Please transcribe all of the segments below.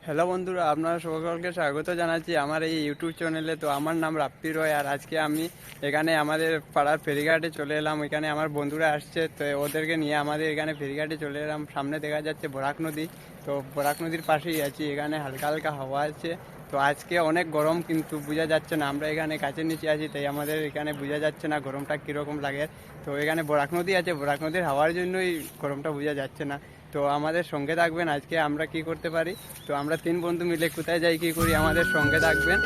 Hello বন্ধুরা, আপনারা সকলকে স্বাগত জানাচ্ছি আমার এই ইউটিউব চ্যানেলে। তো আমার নাম রাপ্পি রয়, আর আজকে আমি এখানে আমাদের পাড়ার ফেরিঘাটে চলে এলাম। এখানে আমার বন্ধুরা আসছে, তো ওদেরকে নিয়ে আমাদের এখানে ফেরিঘাটে চলে এলাম। সামনে দেখা যাচ্ছে বরাক নদী, তো বরাক নদীর পাশেই আছি। এখানে হালকা হালকা হাওয়া আছে। তো আজকে অনেক গরম, কিন্তু বোঝা যাচ্ছে না। আমরা এখানে কাছের নিচে আছি, তাই আমাদের এখানে বোঝা যাচ্ছে না গরমটা কীরকম লাগে। তো এখানে বরাক নদী আছে, বরাক নদীর হাওয়ার জন্যই গরমটা বোঝা যাচ্ছে না। তো আমাদের সঙ্গে থাকবেন। আজকে আমরা কি করতে পারি, তো আমরা তিন বন্ধু মিলে কোথায় যাই কি করি, আমাদের সঙ্গে থাকবেন।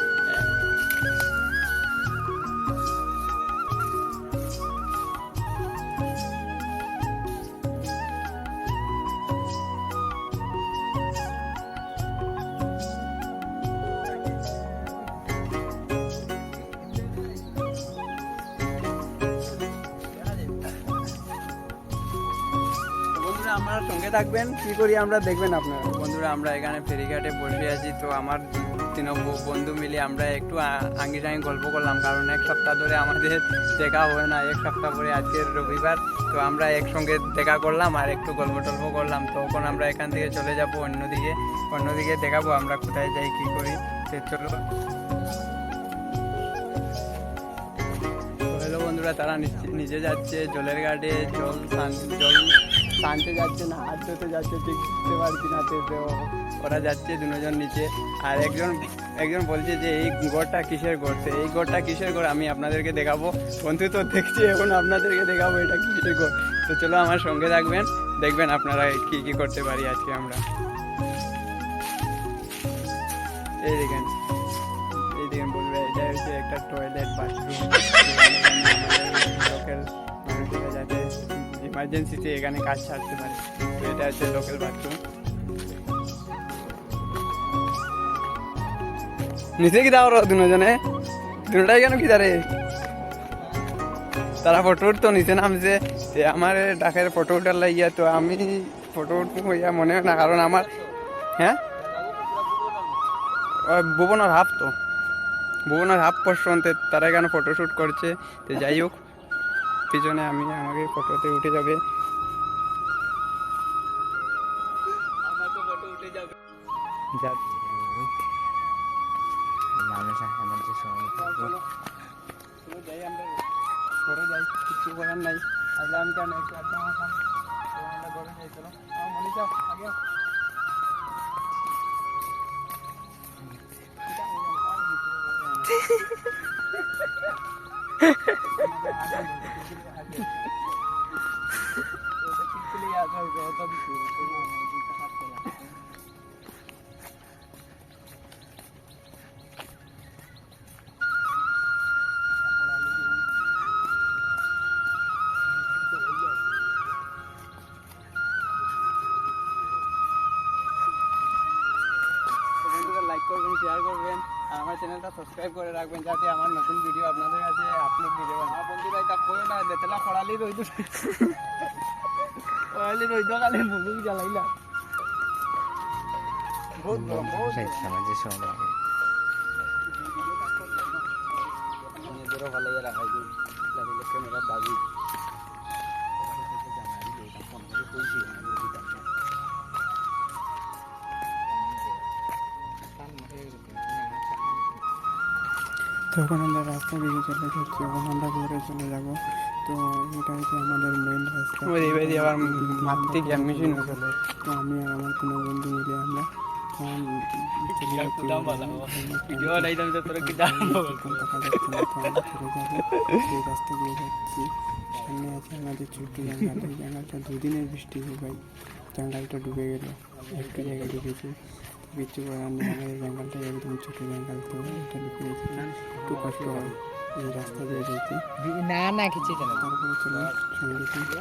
বন্ধুরা আমরা সঙ্গে থাকবেন, কি করি আমরা দেখবেন আপনারা। বন্ধুরা আমরা এখানে ফেরিঘাটে বসে আছি। তো আমার তিন বন্ধু মিলে আমরা একটু আঙ্গি টাঙ্গি গল্প করলাম, কারণ এক সপ্তাহ ধরে আমাদের দেখা হয় না। এক সপ্তাহ পরে আজকের রবিবার, তো আমরা একসঙ্গে দেখা করলাম আর একটু গল্প টল্প করলাম। তখন আমরা এখান থেকে চলে যাব অন্যদিকে দেখাবো আমরা কোথায় যাই কি করি। তো চলো। হ্যালো বন্ধুরা, তারা নিজে যাচ্ছে জলের ঘাটে, জল টানতে যাচ্ছে না, হাত ধুতে যাচ্ছে, ঠিক বুঝতে পারছি না। তো ওরা যাচ্ছে দুজন নিচে, আর একজন বলছে যে এই গড়টা কিসের ঘর। তো এই গড়টা কিসের ঘর আমি আপনাদেরকে দেখাবো। বন্ধু তো দেখছি, এখন আপনাদেরকে দেখাবো এটা কিসের ঘর। তো চলো আমার সঙ্গে থাকবেন, দেখবেন আপনারা কি কি করতে পারি আজকে আমরা। এই দেখেন, বলবে এটা হচ্ছে একটা টয়লেট বাথরুম। লোকাল মানুষেরা যাতে ইমার্জেন্সিতে এখানে কাজ ছাড়তে পারে, তো এটা হচ্ছে লোকাল বাথরুম। নিচে কি দাও দুজনে কেন কি দাঁড়ে, তারা ফটো উঠতো নিচে নামছে। আমার ডাকের ফটো উঠার লাগিয়া, তো আমি ফটো উঠবো হইয়া মনে হয় না, কারণ আমার হ্যাঁ ভুবনের হাফ পর্যন্ত তারা এখানে ফটোশ্যুট করছে। তো যাই হোক, পিছনে আমাকে ফটোতে উঠে যাবে। যাই আমরা ঘরে যাই, কিছু করার নাই। আসলে আমি কেন একটু আড্ডা মারলাম, তো আমরা ঘরে যাই। চলো মনে যাও আগে। লাইক করবেন, শেয়ার করবেন, আর আমার চ্যানেলটা সাবস্ক্রাইব করে রাখবেন, যাতে আমার নতুন ভিডিও আপনাদের কাছে আপলোড দিতে পারেন। আমার বন্ধুরা এটা কই না দেতলা খড়ালি রইদ কালে মুখ জ্বালাইলা বহুত গরম, বহুত সমাজে সমাজ নিজেরও ভালো রাখা যায় লাগলে ক্যামেরা দাবি তখন আমরা রাস্তা দিকে চলে যাচ্ছি, এখন আমরা ঘুরে চলে যাব। তো এটা হচ্ছে আমাদের মেন রাস্তা। আবার মারতে গ্যাস মেশিন চলে। তো আমি আর আমার কোনো বন্ধু মিলে আমরা এই রাস্তা দিয়ে যাচ্ছি। সামনে আছে আমাদের ছোট্ট জঙ্গল। এই জঙ্গলটা দুদিনের বৃষ্টি ভাই, জঙ্গলটা ডুবে গেল, একটু জায়গায় ডুবেছে। কিছু করার নেই, আমাদের জঙ্গলটা একদম ছোট জঙ্গল, তো এটা ডুবে গেছে, একটু কষ্ট হয় এই রাস্তা দিয়ে যেতে। না কিছু তারপরে চলে সঙ্গে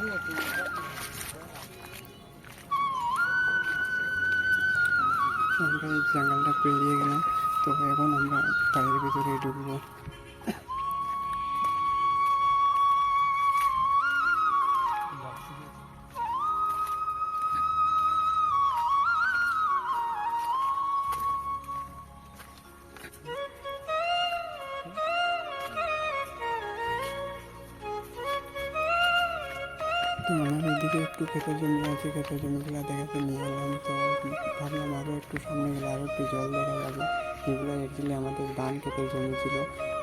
আমরা এই জঙ্গলটা পেরিয়ে গেলাম। তো এখন আমরা বাড়ির ভিতরে ঢুকবো। তো আমার এদিকে একটু ক্ষেতের জমি আছে, ক্ষেতের জমিগুলো দেখাতে নিয়ে এলাম। তো ভাবলাম আরও একটু সামনে গেলে আরও একটু জল দেখা যাবে। এগুলো অ্যাকচুয়ালি আমাদের ধান ক্ষেতের জমি ছিল,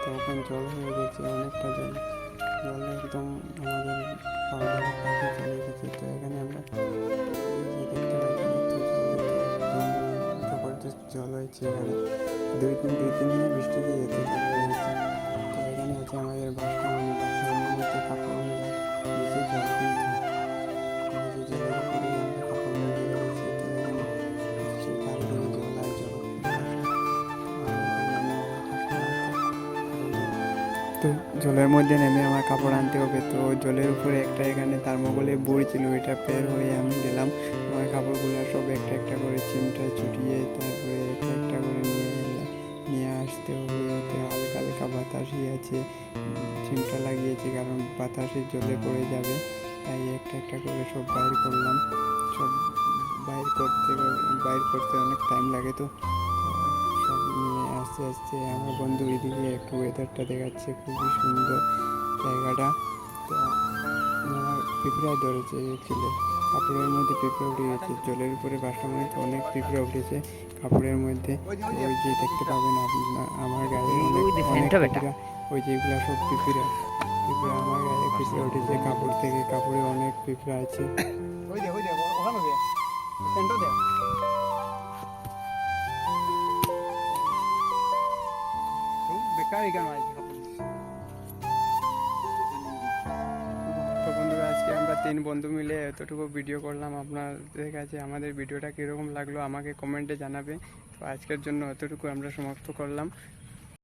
তো ওখানে জল হয়ে গেছে, অনেকটা জল, জল একদম আমাদের পাহাড়ের কাছে চলে এসেছে। তো এখানে আমরা এই যে দেখতে পাচ্ছেন একটু জল, জবরদস্ত জল হয়েছে এখানে, দুই তিন দিনে বৃষ্টি দিয়ে এত জল হয়েছে। তো এখানে আছে আমাদের বাসকামানি, বাসকামানির মধ্যে কাপড় মেলা, নিচে জল কিন্তু নিচে জলের উপরেই আমরা কাপড় মেলে রয়েছি। তো এখানে সেই চারিদিকে জল আর জল, তো জলের মধ্যে নেমে আমার কাপড় আনতে হবে। তো জলের উপরে একটা এখানে তার্মোকলের বুড়ি ছিল, এটা পের হয়ে আমি গেলাম। আমার কাপড়গুলো সব একটা একটা করে চিমটা ছুটিয়ে তারপরে একটা একটা করে নিয়ে আসতে হবে। এতে হালকা হালকা বাতাসই আছে, চিমটা লাগিয়েছি কারণ বাতাসের জলে পড়ে যাবে, তাই একটা একটা করে সব বাইর করলাম। সব বাইর করতে অনেক টাইম লাগে। তো সব নিয়ে আস্তে আস্তে আমার বন্ধু এদিকে একটু ওয়েদারটা দেখাচ্ছে, খুবই সুন্দর জায়গাটা। তো আমার পিঁপড়া ধরেছে ছিল, কাপড়ের মধ্যে পিঁপড়া উঠে গেছে, জলের উপরে বাসার মধ্যে অনেক পিঁপড়া উঠেছে কাপড়ের মধ্যে। ওই যে দেখতে পাবেন আপনার আমার গায়ে অনেক পিঁপড়া, ওই যেগুলো সব পিঁপড়া পিঁপড়া আমার গায়ে পিঁপড়া উঠেছে কাপড় থেকে, কাপড়ে অনেক পিঁপড়া আছে। তো বন্ধুরা, আজকে আমরা 3 বন্ধু মিলে এতটুকু ভিডিও করলাম। আপনাদের কাছে আমাদের ভিডিওটা কীরকম লাগলো আমাকে কমেন্টে জানাবে। তো আজকের জন্য এতটুকু আমরা সমাপ্ত করলাম।